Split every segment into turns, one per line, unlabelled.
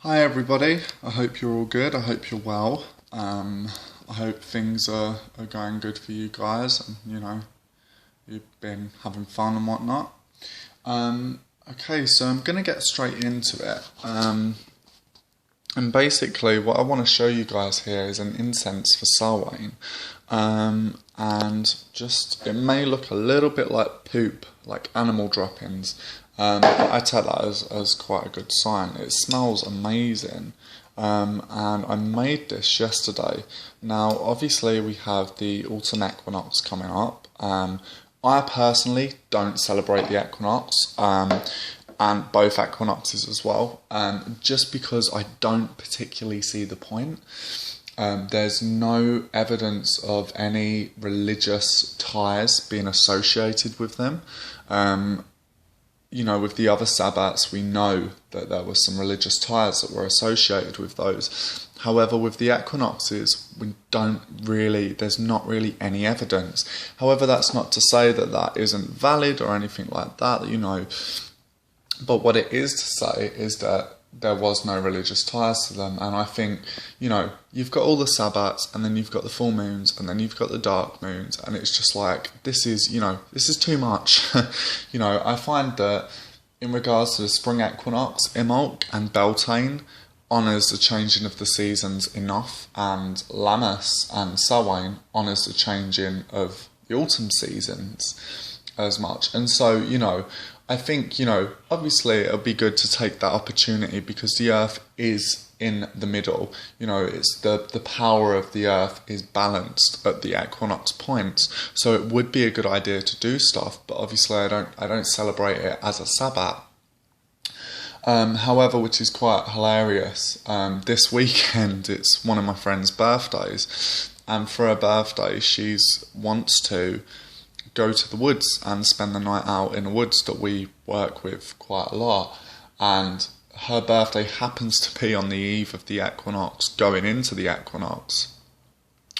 Hi everybody, I hope you're all good, I hope you're well. I hope things are going good for you guys and you've been having fun and whatnot. Okay, so I'm going to get straight into it. And basically what I want to show you guys here is an incense for Samhain. And just, it may look a little bit like poop, like animal droppings. But I take that as quite a good sign. It smells amazing. And I made this yesterday. Now, obviously, we have the autumn equinox coming up. I personally don't celebrate the equinox, and both equinoxes as well, just because I don't particularly see the point. There's no evidence of any religious ties being associated with them. With the other Sabbats, we know that there were some religious ties that were associated with those. However, with the equinoxes, there's not really any evidence. However, that's not to say that that isn't valid or anything like that, But what it is to say is that there was no religious ties to them. And I think, you've got all the Sabbats, and then you've got the full moons, and then you've got the dark moons, and it's just like, this is too much. I find that in regards to the spring equinox, Imbolc and Beltane honours the changing of the seasons enough, and Lammas and Samhain honours the changing of the autumn seasons as much. And so, I think, obviously it'll be good to take that opportunity because the earth is in the middle. It's the power of the earth is balanced at the equinox points. So it would be a good idea to do stuff, but obviously I don't celebrate it as a Sabbath. However, which is quite hilarious, this weekend it's one of my friend's birthdays, and for her birthday she wants to go to the woods and spend the night out in the woods that we work with quite a lot. And her birthday happens to be on the eve of the equinox, going into the equinox,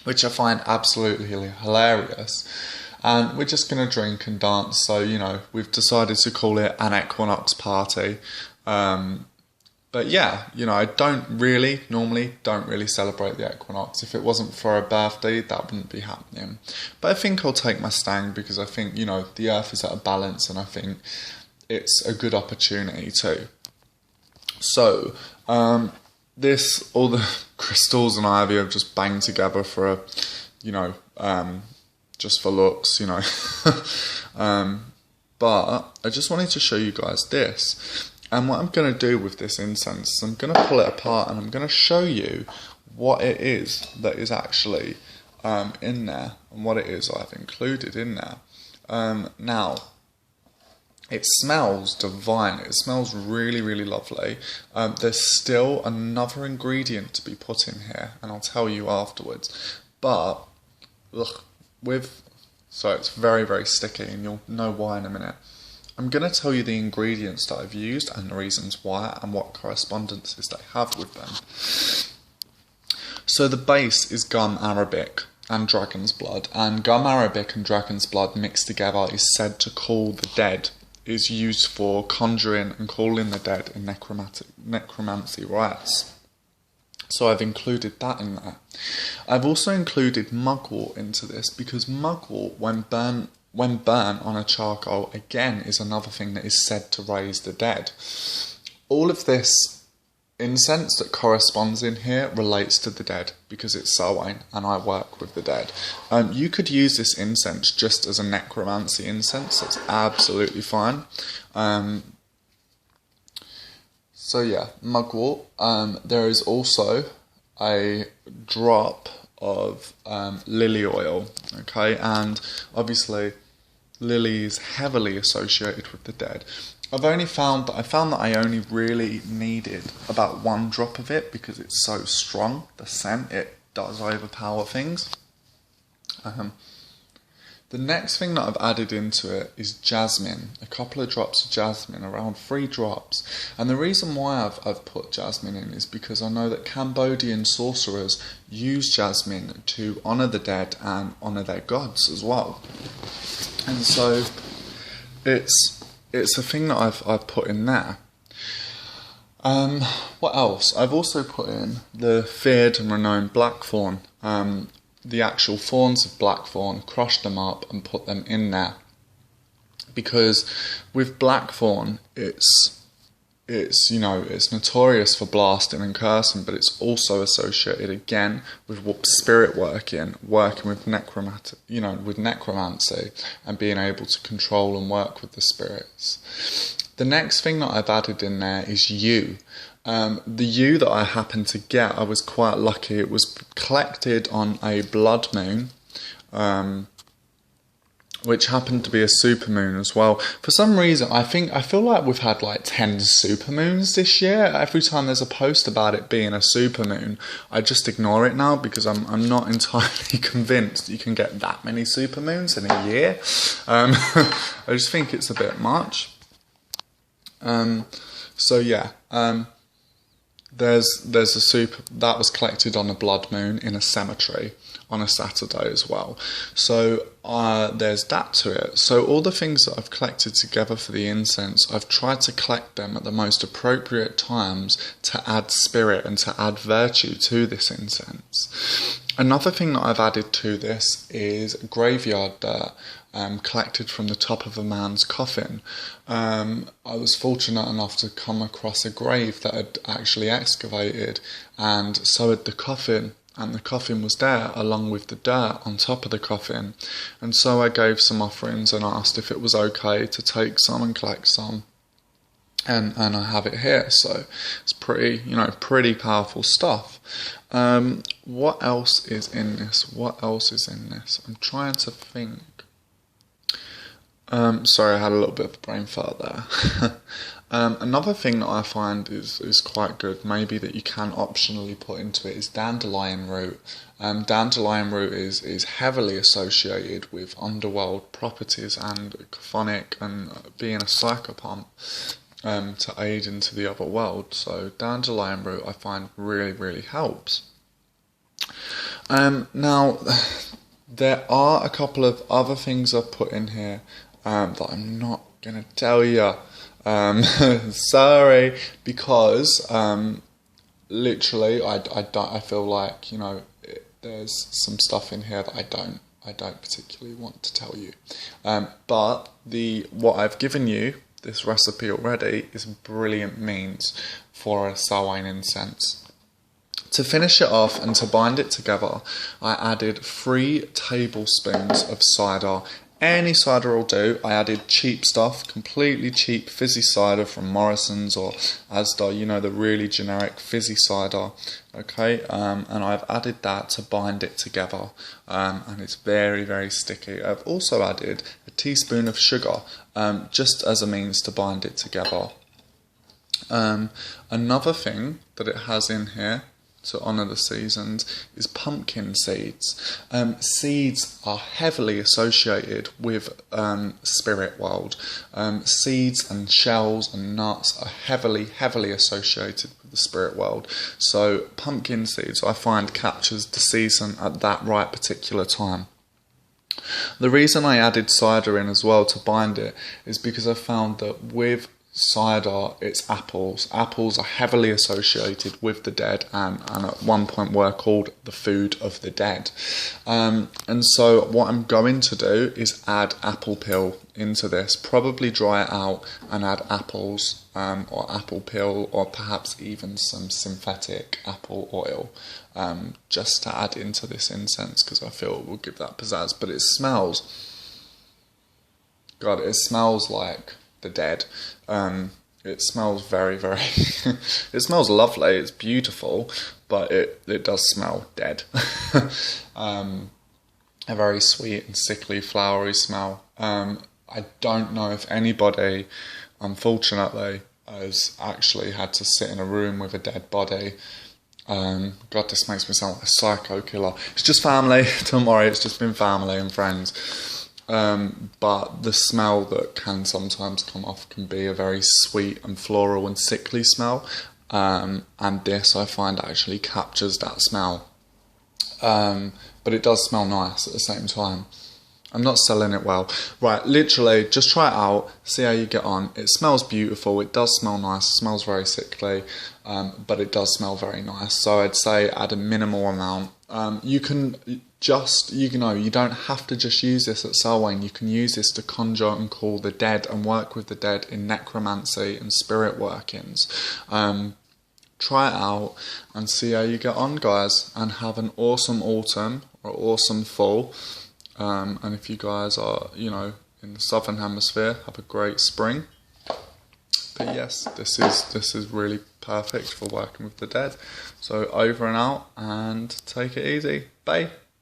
which I find absolutely hilarious. And we're just going to drink and dance, so, we've decided to call it an equinox party. But yeah, I normally don't really celebrate the equinox. If it wasn't for a birthday, that wouldn't be happening. But I think I'll take my stand because I think, the earth is at a balance and I think it's a good opportunity too. So, all the crystals and ivy have just banged together for just for looks, But I just wanted to show you guys this. And what I'm going to do with this incense is I'm going to pull it apart and I'm going to show you what it is that is actually in there and what it is I've included in there. Now, it smells divine. It smells really, really lovely. There's still another ingredient to be put in here, and I'll tell you afterwards. But, so it's very, very sticky, and you'll know why in a minute. I'm going to tell you the ingredients that I've used and the reasons why and what correspondences they have with them. So the base is gum arabic and dragon's blood, and gum arabic and dragon's blood mixed together is said to call the dead, is used for conjuring and calling the dead in necromancy rites. So I've included that in there. I've also included mugwort into this because mugwort, when burnt on a charcoal, again, is another thing that is said to raise the dead. All of this incense that corresponds in here relates to the dead because it's Samhain and I work with the dead. You could use this incense just as a necromancy incense. That's absolutely fine. So yeah, mugwort. There is also a drop of lily oil, okay, and obviously lily is heavily associated with the dead. I found that I only really needed about one drop of it because it's so strong, the scent, it does overpower things. The next thing that I've added into it is jasmine, a couple of drops of jasmine, around 3 drops. And the reason why I've put jasmine in is because I know that Cambodian sorcerers use jasmine to honour the dead and honour their gods as well. And so it's a thing that I've put in there. What else? I've also put in the feared and renowned blackthorn. The actual thorns of blackthorn, crushed them up and put them in there. Because with blackthorn, it's notorious for blasting and cursing, but it's also associated again with spirit working with necromancy and being able to control and work with the spirits. The next thing that I've added in there is yew. The yew that I happened to get, I was quite lucky. It was collected on a blood moon, which happened to be a supermoon as well. For some reason, I feel like we've had like 10 supermoons this year. Every time there's a post about it being a supermoon, I just ignore it now because I'm not entirely convinced you can get that many supermoons in a year. I just think it's a bit much. There's a super that was collected on a blood moon in a cemetery on a Saturday as well. So there's that to it. So all the things that I've collected together for the incense, I've tried to collect them at the most appropriate times to add spirit and to add virtue to this incense. Another thing that I've added to this is graveyard dirt. Collected from the top of a man's coffin. I was fortunate enough to come across a grave that had actually excavated, and so had the coffin, and the coffin was there along with the dirt on top of the coffin. And so I gave some offerings and asked if it was okay to take some and collect some. And I have it here, so it's pretty powerful stuff. What else is in this? I'm trying to think. Sorry, I had a little bit of a brain fart there. Another thing that I find is quite good, maybe that you can optionally put into it, is dandelion root. Dandelion root is heavily associated with underworld properties and chthonic and being a psychopomp to aid into the other world. So dandelion root I find really, really helps. Now, there are a couple of other things I've put in here that I'm not going to tell you. Sorry, because literally I feel like, there's some stuff in here that I don't particularly want to tell you. But what I've given you, this recipe already, is brilliant means for a Samhain incense. To finish it off and to bind it together, I added 3 tablespoons of cider. Any cider will do. I added cheap stuff, completely cheap fizzy cider from Morrison's or Asda, the really generic fizzy cider. Okay, and I've added that to bind it together, and it's very, very sticky. I've also added a teaspoon of sugar, just as a means to bind it together. Another thing that it has in here to honour the seasons is pumpkin seeds. Seeds are heavily associated with spirit world. Seeds and shells and nuts are heavily associated with the spirit world. So pumpkin seeds I find captures the season at that right particular time. The reason I added cider in as well to bind it is because I found that with cider, it's apples. Apples are heavily associated with the dead and at one point were called the food of the dead. And so what I'm going to do is add apple peel into this, probably dry it out and add apples or apple peel or perhaps even some synthetic apple oil just to add into this incense because I feel it will give that pizzazz. But it smells like the dead. It smells very, very it smells lovely, it's beautiful, but it does smell dead. A very sweet and sickly flowery smell. I don't know if anybody, unfortunately, has actually had to sit in a room with a dead body. God, this makes me sound like a psycho killer. It's just family, don't worry, it's just been family and friends. But the smell that can sometimes come off can be a very sweet and floral and sickly smell, and this I find actually captures that smell, but it does smell nice at the same time. I'm not selling it well. Right, literally, just try it out, see how you get on. It smells beautiful, it does smell nice, it smells very sickly, but it does smell very nice. So I'd say add a minimal amount. You can just, you know, you don't have to just use this at Samhain. You can use this to conjure and call the dead and work with the dead in necromancy and spirit workings. Try it out and see how you get on, guys, and have an awesome autumn or awesome fall. And if you guys are, you know, in the southern hemisphere, have a great spring. But yes, this is really perfect for working with the dead. So over and out, and take it easy. Bye.